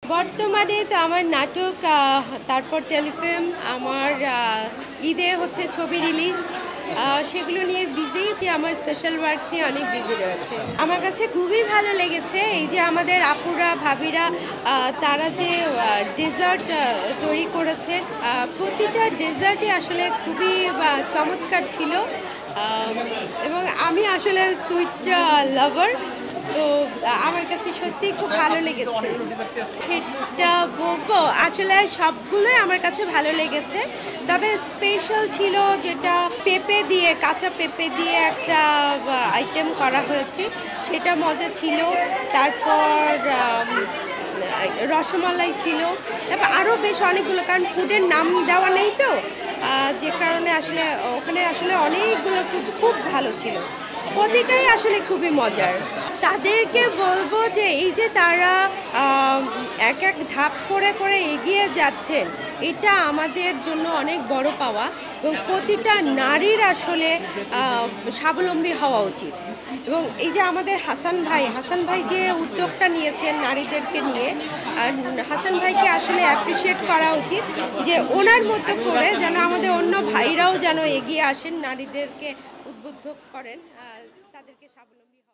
বর্তমানে তো আমার নাটক তারপর টেলিফিল্ম আমার ঈদে হচ্ছে ছবি রিলিজ সেগুলো নিয়ে বিজি আমার সোশ্যাল ওয়ার্ক নিয়ে অনেক বিজি রয়েছে আমার কাছে খুবই ভালো লেগেছে এই যে আমাদের আপুরা ভাবিরা তারা যে ডেজার্ট তৈরি করেছেন প্রতিটা ডেজার্টই আসলে খুবই চমৎকার ছিল এবং আমি আসলে সুইট লাভার তো আমার কাছে সত্যিই খুব ভালো লেগেছে সেটা বলবো আসলে সবগুলোই আমার কাছে ভালো লেগেছে তবে স্পেশাল ছিল যেটা পেঁপে দিয়ে কাঁচা পেঁপে দিয়ে একটা আইটেম করা হয়েছে সেটা মজা ছিল তারপর রসমালাই ছিল তারপর আরও বেশ অনেকগুলো কারণ ফুডের নাম দেওয়া নেই তো যে কারণে আসলে ওখানে আসলে অনেকগুলো ফুড খুব ভালো ছিল প্রতিটাই আসলে খুবই মজার তাদেরকে বলবো যে এই যে তারা এক এক ধাপ করে করে এগিয়ে যাচ্ছেন এটা আমাদের জন্য অনেক বড় পাওয়া এবং প্রতিটা নারীর আসলে স্বাবলম্বী হওয়া উচিত এবং এই যে আমাদের হাসান ভাই যে উদ্যোগটা নিয়েছেন নারীদেরকে নিয়ে হাসান ভাইকে আসলে অ্যাপ্রিসিয়েট করা উচিত যে ওনার মতো করে যেন আমাদের অন্য ভাইরাও যেন এগিয়ে আসেন নারীদেরকে উদ্বুদ্ধ করেন তাদেরকে স্বাবলম্বী